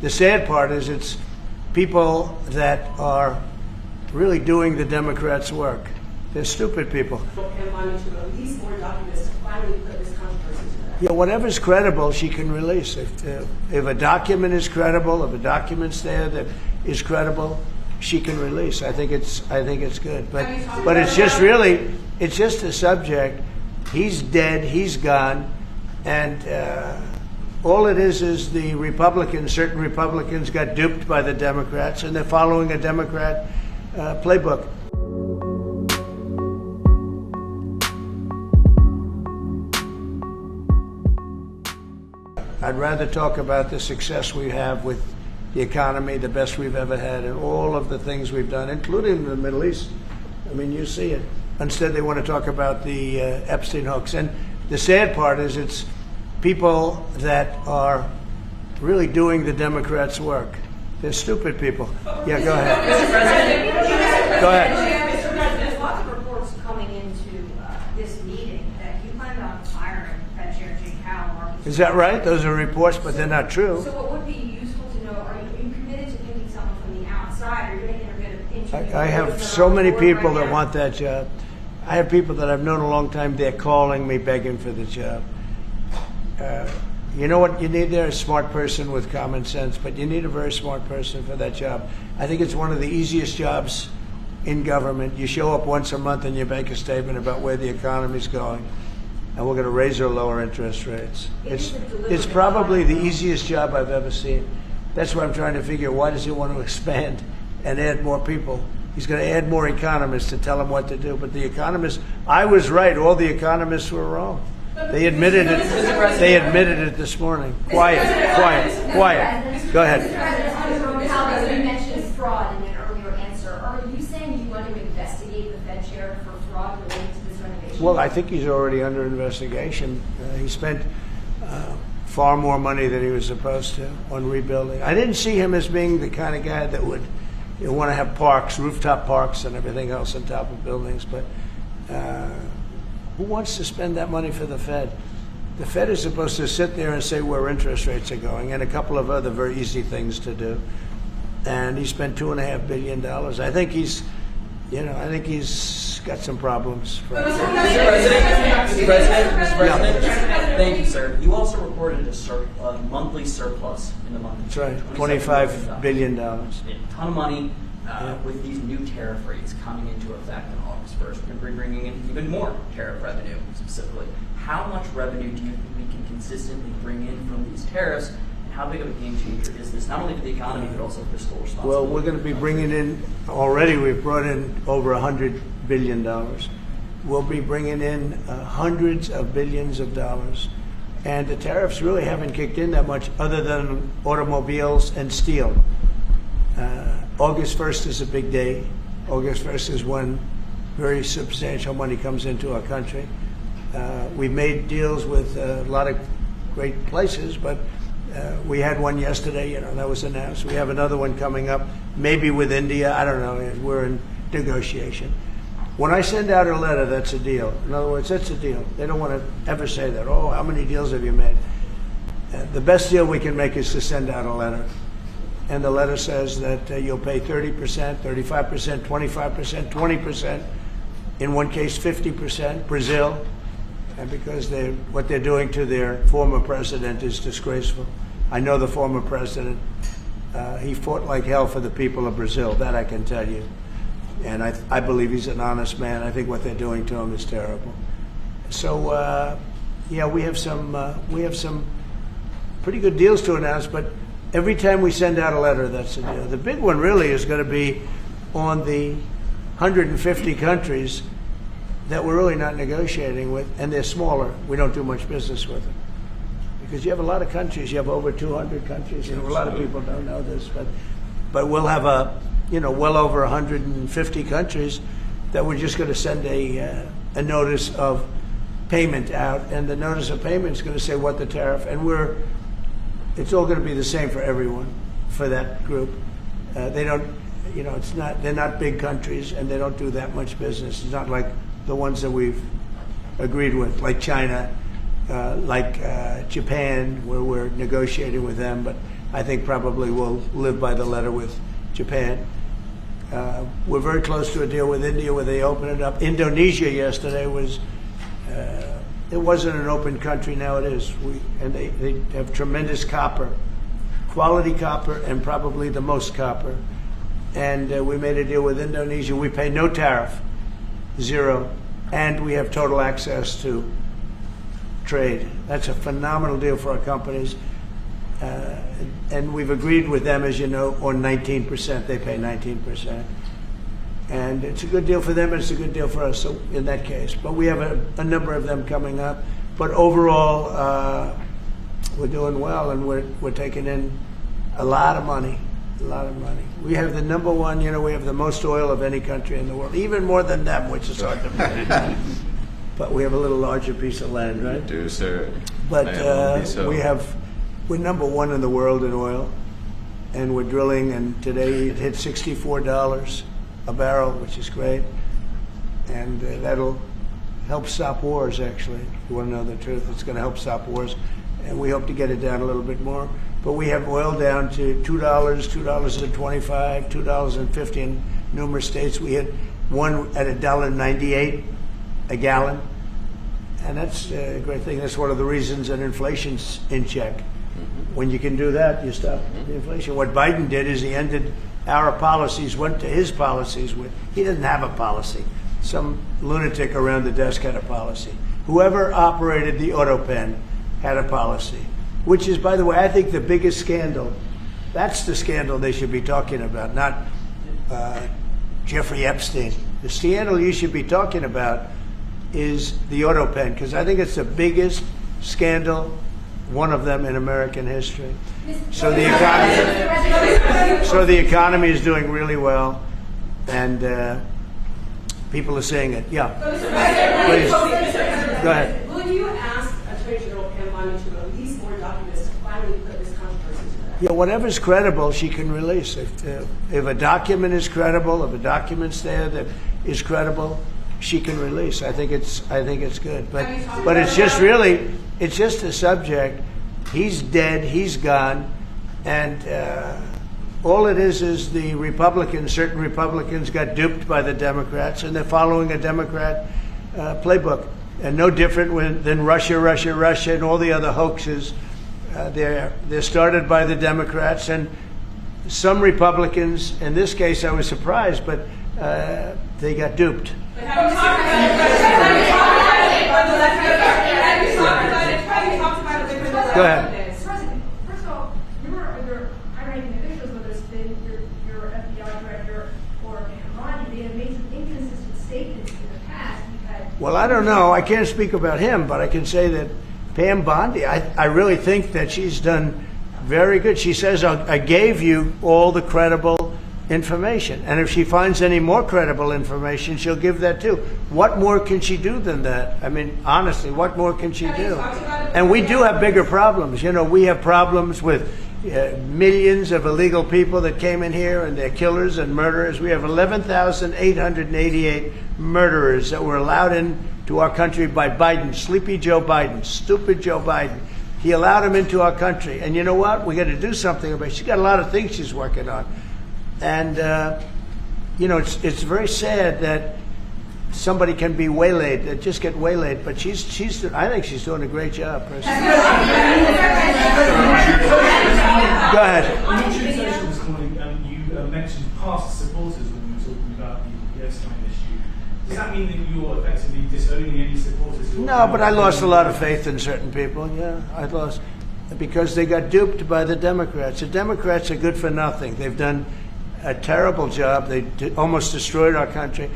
The sad part is it's people that are really doing the Democrats' work. They're stupid people. Yeah, whatever's credible, she can release. If a document is credible, if a document's there that is credible, she can release. I think it's good. But it's just really, it's just a subject. He's dead. He's gone, and all it is the Republicans. Certain Republicans got duped by the Democrats, and they're following a Democrat playbook. I'd rather talk about the success we have with the economy, the best we've ever had, and all of the things we've done, including the Middle East. I mean, you see it. Instead, they want to talk about the Epstein hoax. And the sad part is it's people that are really doing the Democrats' work. They're stupid people. Yeah, go ahead. Mr. President. Go ahead. Mr. President, there's lots of reports coming into this meeting that you planned on firing Fed Chair Jay Powell. Is that right? Those are reports, but they're not true. So what would be useful to know, are you committed to picking someone from the outside, or are you going to interview? I have so many people that want that job. I have people that I've known a long time. They're calling me, begging for the job. You know what you need there? A smart person with common sense, but you need a very smart person for that job. I think it's one of the easiest jobs in government. You show up once a month and you make a statement about where the economy's going, and we're going to raise or lower interest rates. It's probably the easiest job I've ever seen. That's why I'm trying to figure, why does he want to expand and add more people? He's going to add more economists to tell him what to do. But the economists, I was right. All the economists were wrong. They admitted it. They admitted it this morning. Quiet. Go ahead. You mentioned fraud in an earlier answer. Are you saying you want to investigate the Fed chair for fraud related to this renovation? Well, I think he's already under investigation. He spent far more money than he was supposed to on rebuilding. I didn't see him as being the kind of guy that would want to have parks, rooftop parks, and everything else on top of buildings. But who wants to spend that money for the Fed? The Fed is supposed to sit there and say where interest rates are going, and a couple of other very easy things to do. And he spent $2.5 billion. I think he's got some problems. Mr. President, thank you, sir. You also reported a monthly surplus in the month. That's right, $25 billion. A ton of money with these new tariff rates coming into effect on August 1st. We're going to be bringing in even more tariff revenue specifically. How much revenue do you think we can consistently bring in from these tariffs? And how big of a game changer is this, not only for the economy, but also for fiscal responsibility? Well, we're going to be bringing in, already we've brought in over $100 billion. We'll be bringing in hundreds of billions of dollars. And the tariffs really haven't kicked in that much other than automobiles and steel. August 1st is a big day. August 1st is when very substantial money comes into our country. We've made deals with a lot of great places, but we had one yesterday, that was announced. We have another one coming up, maybe with India. I don't know. We're in negotiation. When I send out a letter, that's a deal. In other words, that's a deal. They don't want to ever say that. Oh, how many deals have you made? The best deal we can make is to send out a letter. And the letter says that you'll pay 30%, 35%, 25%, 20%, in one case 50%, Brazil, and because what they're doing to their former president is disgraceful. I know the former president. He fought like hell for the people of Brazil, that I can tell you. And I believe he's an honest man. I think what they're doing to him is terrible. So, we have some pretty good deals to announce, but every time we send out a letter, that's a deal. The big one really is going to be on the 150 countries that we're really not negotiating with, and they're smaller. We don't do much business with them. Because you have a lot of countries. You have over 200 countries. A lot of people don't know this, but we'll have well over 150 countries that we're just going to send a notice of payment out, and the notice of payment is going to say what the tariff, and it's all going to be the same for everyone, for that group. They don't, they're not big countries, and they don't do that much business. It's not like the ones that we've agreed with, like China, like Japan, where we're negotiating with them. But I think probably will live by the letter with Japan. We're very close to a deal with India where they open it up. Indonesia yesterday was, it wasn't an open country, now it is. And they have tremendous copper, quality copper, and probably the most copper. And we made a deal with Indonesia. We pay no tariff, zero, and we have total access to trade. That's a phenomenal deal for our companies. And we've agreed with them, as you know, on 19%. They pay 19%. And it's a good deal for them, and it's a good deal for us, so in that case. But we have a number of them coming up. But overall, we're doing well, and we're taking in a lot of money, a lot of money. We have the number one, we have the most oil of any country in the world, even more than them, which is hard to believe. But we have a little larger piece of land, right? You do, sir. But so. we're number one in the world in oil, and we're drilling, and today it hit $64 a barrel, which is great. And that'll help stop wars, actually. If you want to know the truth, it's going to help stop wars. And we hope to get it down a little bit more. But we have oil down to $2, $2.25, $2.50 in numerous states. We had one at $1.98 a gallon. And that's a great thing. That's one of the reasons that inflation's in check. When you can do that, you stop the inflation. What Biden did is he ended our policies, went to his policies. He didn't have a policy. Some lunatic around the desk had a policy. Whoever operated the auto pen had a policy, which is, by the way, I think the biggest scandal. That's the scandal they should be talking about, not Jeffrey Epstein. The scandal you should be talking about is the auto pen, because I think it's the biggest scandal, one of them in American history. So the economy is doing really well, and people are saying it. Yeah. Please. Go ahead. Will you ask Attorney General Pam Bondi to release more documents to finally put this controversy to rest? Yeah, whatever's credible, she can release. If a document is credible, if a document's there that is credible, she can release. I think it's good. But it's just really, it's just a subject. He's dead. He's gone, and all it is the Republicans. Certain Republicans got duped by the Democrats, and they're following a Democrat playbook, and no different than Russia, and all the other hoaxes. They're started by the Democrats, and some Republicans. In this case, I was surprised, but they got duped. Have you talked about it with the Go ahead. President, first of all, your high-ranking officials, whether it's been your FBI director or Bondi, they have made some inconsistent statements in the past. Well, I don't know. I can't speak about him, but I can say that Pam Bondi, I really think that she's done very good. She says, I gave you all the credible information. And if she finds any more credible information, she'll give that too. What more can she do than that? I mean, honestly, what more can she do? And we do have bigger problems. We have problems with millions of illegal people that came in here, and they're killers and murderers. We have 11,888 murderers that were allowed into our country by Biden, sleepy Joe Biden, stupid Joe Biden. He allowed them into our country. And you know what? We got to do something about it. She's got a lot of things she's working on. And, it's very sad that somebody can be waylaid, that just get waylaid, but I think she's doing a great job, personally. Go ahead. On your Tuesday session this morning, you mentioned past supporters when you were talking about the Epstein issue. Does that mean that you're effectively disowning any supporters? No, but I lost a lot of faith in certain people, yeah. I lost, because they got duped by the Democrats. The Democrats are good for nothing. They've done a terrible job. They almost destroyed our country.